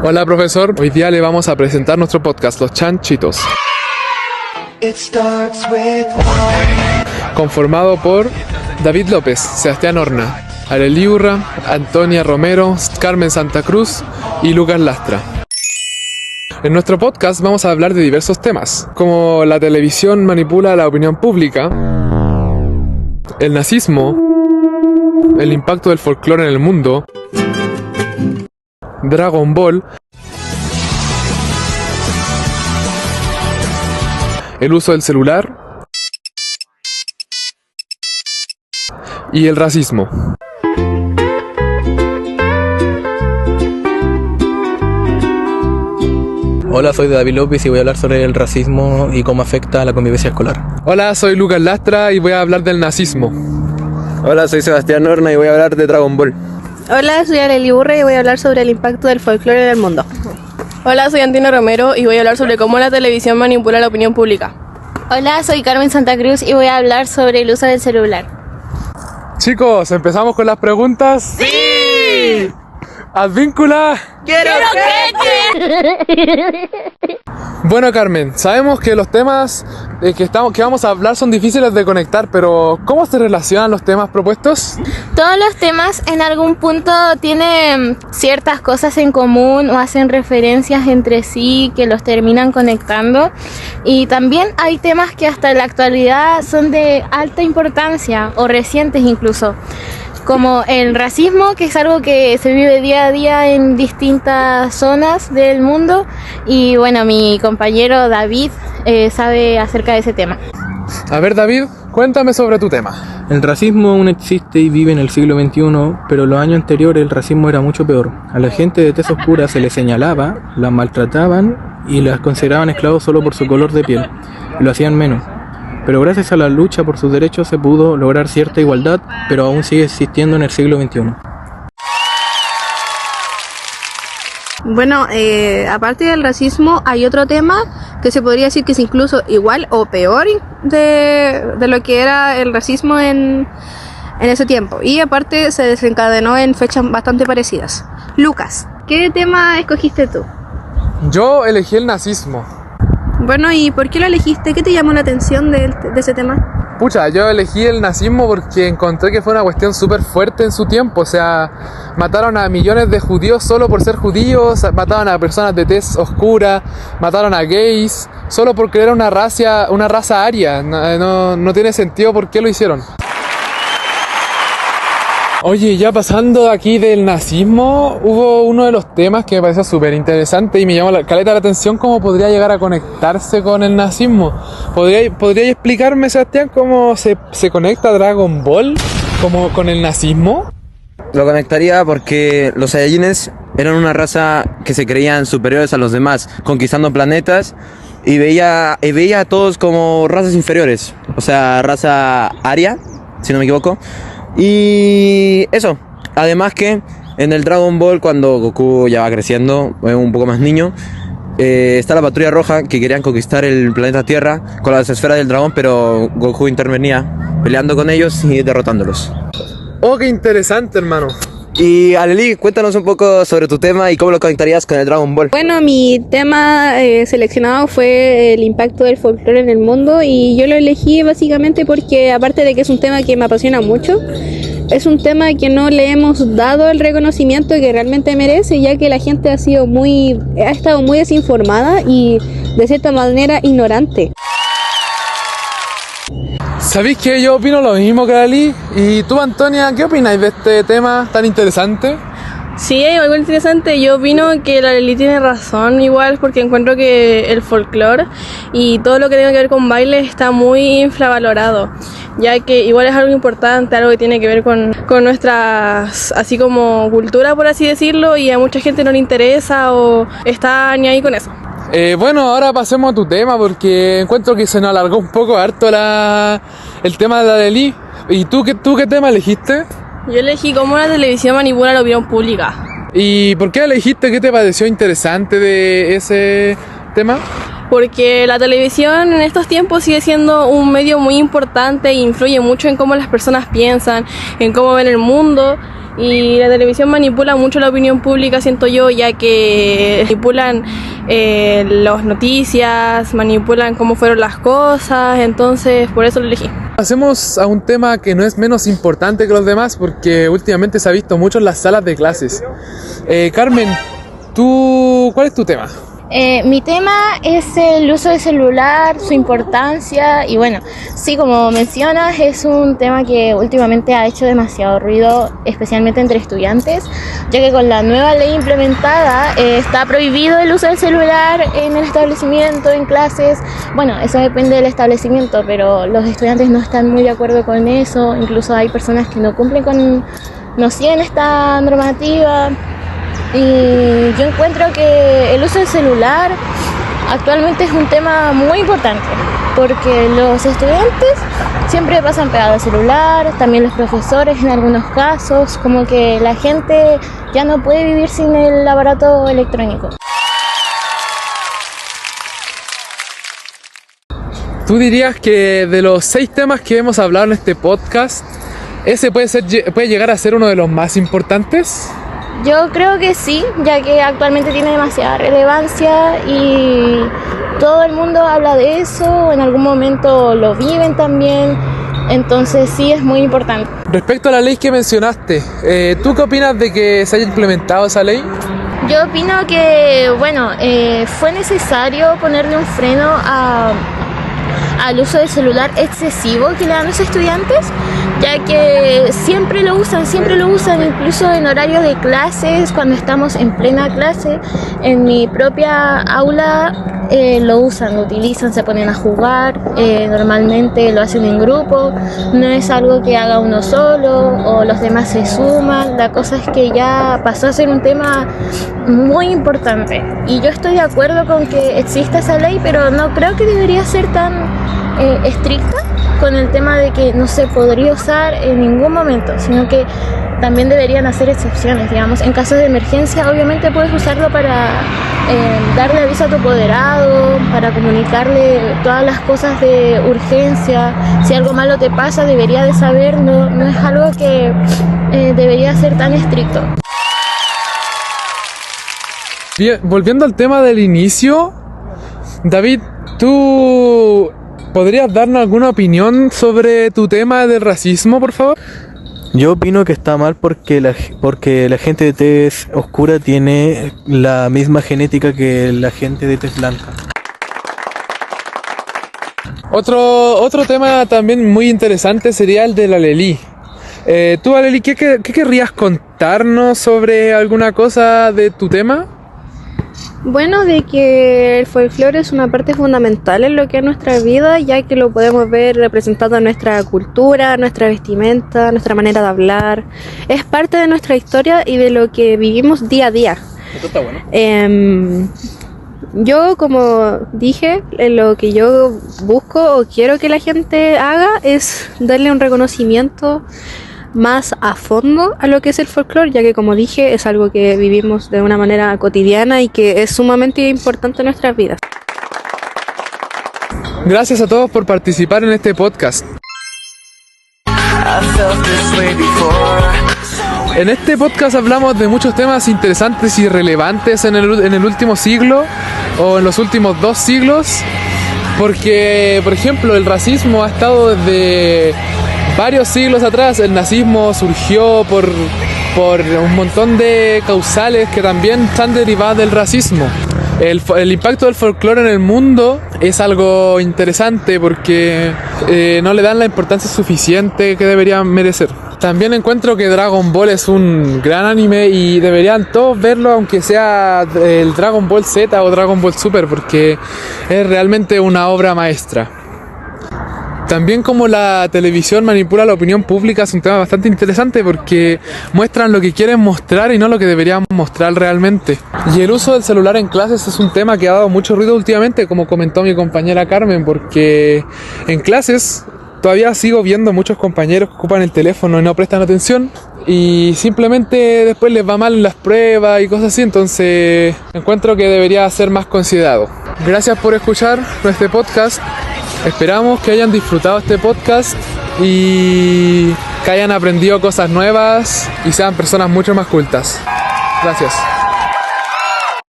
Hola profesor, hoy día le vamos a presentar nuestro podcast, Los Chanchitos. Conformado por David López, Sebastián Horna, Arely Urra, Antonia Romero, Carmen Santa Cruz y Lucas Lastra. En nuestro podcast vamos a hablar de diversos temas, como la televisión manipula la opinión pública, el nazismo, el impacto del folclore en el mundo, Dragon Ball, el uso del celular y el racismo. Hola, soy David López y voy a hablar sobre el racismo y cómo afecta a la convivencia escolar. Hola, soy Lucas Lastra y voy a hablar del nazismo. Hola, soy Sebastián Horna y voy a hablar de Dragon Ball. Hola, soy Arely Urra y voy a hablar sobre el impacto del folclore en el mundo. Hola, soy Antonia Romero y voy a hablar sobre cómo la televisión manipula la opinión pública. Hola, soy Carmen Santa Cruz y voy a hablar sobre el uso del celular. Chicos, ¿empezamos con las preguntas? ¡Sí! ¡Advíncula! ¡Quiero que! Bueno, Carmen, sabemos que los temas que vamos a hablar son difíciles de conectar, pero ¿cómo se relacionan los temas propuestos? Todos los temas en algún punto tienen ciertas cosas en común o hacen referencias entre sí que los terminan conectando, y también hay temas que hasta en la actualidad son de alta importancia o recientes incluso, como el racismo, que es algo que se vive día a día en distintas zonas del mundo, y bueno, mi compañero David sabe acerca de ese tema. A ver, David, cuéntame sobre tu tema. El racismo aún existe y vive en el siglo XXI, pero los años anteriores el racismo era mucho peor. A la gente de tez oscura se les señalaba, las maltrataban y las consideraban esclavos solo por su color de piel, y lo hacían menos. Pero gracias a la lucha por sus derechos se pudo lograr cierta igualdad, pero aún sigue existiendo en el siglo XXI. Bueno, aparte del racismo hay otro tema que se podría decir que es incluso igual o peor de lo que era el racismo en ese tiempo. Y aparte se desencadenó en fechas bastante parecidas. Lucas, ¿qué tema escogiste tú? Yo elegí el nazismo. Bueno, ¿y por qué lo elegiste? ¿Qué te llamó la atención de ese tema? Pucha, yo elegí el nazismo porque encontré que fue una cuestión súper fuerte en su tiempo. O sea, mataron a millones de judíos solo por ser judíos, mataron a personas de tez oscura, mataron a gays, solo porque era una raza aria. No tiene sentido por qué lo hicieron. Oye, ya pasando aquí del nazismo, hubo uno de los temas que me pareció súper interesante y me llamó caleta la atención cómo podría llegar a conectarse con el nazismo. ¿Podría explicarme, Sebastián, cómo se conecta Dragon Ball con el nazismo? Lo conectaría porque los Saiyajines eran una raza que se creían superiores a los demás, conquistando planetas, y veía a todos como razas inferiores, o sea, raza aria, si no me equivoco. Y eso, además que en el Dragon Ball, cuando Goku ya va creciendo, un poco más niño, está la Patrulla Roja que querían conquistar el planeta Tierra con las esferas del dragón, pero Goku intervenía peleando con ellos y derrotándolos. Oh, qué interesante, hermano. Y Arely, cuéntanos un poco sobre tu tema y cómo lo conectarías con el Dragon Ball. Bueno, mi tema seleccionado fue el impacto del folclore en el mundo, y yo lo elegí básicamente porque, aparte de que es un tema que me apasiona mucho, es un tema que no le hemos dado el reconocimiento que realmente merece, ya que la gente ha estado muy desinformada y de cierta manera ignorante. ¿Sabéis que yo opino lo mismo que Arely? ¿Y tú, Antonia, qué opináis de este tema tan interesante? Sí, es algo interesante. Yo opino que la Arely tiene razón igual, porque encuentro que el folclore y todo lo que tenga que ver con baile está muy infravalorado, ya que igual es algo importante, algo que tiene que ver con nuestra, así como cultura, por así decirlo, y a mucha gente no le interesa o está ni ahí con eso. Bueno, ahora pasemos a tu tema porque encuentro que se nos alargó un poco harto el tema de la Arely. ¿Y tú qué tema elegiste? Yo elegí cómo la televisión manipula la opinión pública. ¿Y por qué elegiste? ¿Qué te pareció interesante de ese tema? Porque la televisión en estos tiempos sigue siendo un medio muy importante e influye mucho en cómo las personas piensan, en cómo ven el mundo. Y la televisión manipula mucho la opinión pública, siento yo, ya que manipulan las noticias, manipulan cómo fueron las cosas, entonces por eso lo elegí. Pasemos a un tema que no es menos importante que los demás, porque últimamente se ha visto mucho en las salas de clases. Carmen, ¿cuál es tu tema? Mi tema es el uso del celular, su importancia y bueno, sí, como mencionas, es un tema que últimamente ha hecho demasiado ruido, especialmente entre estudiantes, ya que con la nueva ley implementada está prohibido el uso del celular en el establecimiento, en clases. Bueno, eso depende del establecimiento, pero los estudiantes no están muy de acuerdo con eso, incluso hay personas que no siguen esta normativa. Y yo encuentro que el uso del celular actualmente es un tema muy importante, porque los estudiantes siempre pasan pegados al celular, también los profesores en algunos casos, como que la gente ya no puede vivir sin el aparato electrónico. ¿Tú dirías que de los 6 temas que hemos hablado en este podcast, ese puede llegar a ser uno de los más importantes? Yo creo que sí, ya que actualmente tiene demasiada relevancia y todo el mundo habla de eso, en algún momento lo viven también, entonces sí es muy importante. Respecto a la ley que mencionaste, ¿tú qué opinas de que se haya implementado esa ley? Yo opino que, fue necesario ponerle un freno al uso del celular excesivo que le dan los estudiantes, ya que siempre lo usan, incluso en horarios de clases, cuando estamos en plena clase, en mi propia aula lo usan, lo utilizan, se ponen a jugar, normalmente lo hacen en grupo, no es algo que haga uno solo o los demás se suman, la cosa es que ya pasó a ser un tema muy importante y yo estoy de acuerdo con que exista esa ley, pero no creo que debería ser tan estricta con el tema de que no se podría usar en ningún momento, sino que también deberían hacer excepciones, digamos, en casos de emergencia obviamente puedes usarlo para darle aviso a tu apoderado, para comunicarle todas las cosas de urgencia, si algo malo te pasa debería de saber, no es algo que debería ser tan estricto. Bien, volviendo al tema del inicio, David, ¿tú podrías darnos alguna opinión sobre tu tema del racismo, por favor? Yo opino que está mal porque la gente de tez oscura tiene la misma genética que la gente de tez blanca. Otro tema también muy interesante sería el de la Alelí. Tú, Alelí, ¿qué querrías contarnos sobre alguna cosa de tu tema? Bueno, de que el folclore es una parte fundamental en lo que es nuestra vida, ya que lo podemos ver representado en nuestra cultura, nuestra vestimenta, nuestra manera de hablar. Es parte de nuestra historia y de lo que vivimos día a día. Esto está bueno. Yo, como dije, lo que yo busco o quiero que la gente haga es darle un reconocimiento más a fondo a lo que es el folclore, ya que, como dije, es algo que vivimos de una manera cotidiana y que es sumamente importante en nuestras vidas. Gracias a todos por participar en este podcast. En este podcast hablamos de muchos temas interesantes y relevantes en el último siglo o en los últimos 2 siglos, porque, por ejemplo, el racismo ha estado desde varios siglos atrás. El nazismo surgió por un montón de causales que también están derivadas del racismo. El impacto del folclore en el mundo es algo interesante porque no le dan la importancia suficiente que deberían merecer. También encuentro que Dragon Ball es un gran anime y deberían todos verlo, aunque sea el Dragon Ball Z o Dragon Ball Super, porque es realmente una obra maestra. También como la televisión manipula la opinión pública es un tema bastante interesante porque muestran lo que quieren mostrar y no lo que deberían mostrar realmente. Y el uso del celular en clases es un tema que ha dado mucho ruido últimamente, como comentó mi compañera Carmen, porque en clases todavía sigo viendo muchos compañeros que ocupan el teléfono y no prestan atención y simplemente después les va mal en las pruebas y cosas así, entonces encuentro que debería ser más considerado. Gracias por escuchar nuestro podcast. Esperamos que hayan disfrutado este podcast y que hayan aprendido cosas nuevas y sean personas mucho más cultas. Gracias.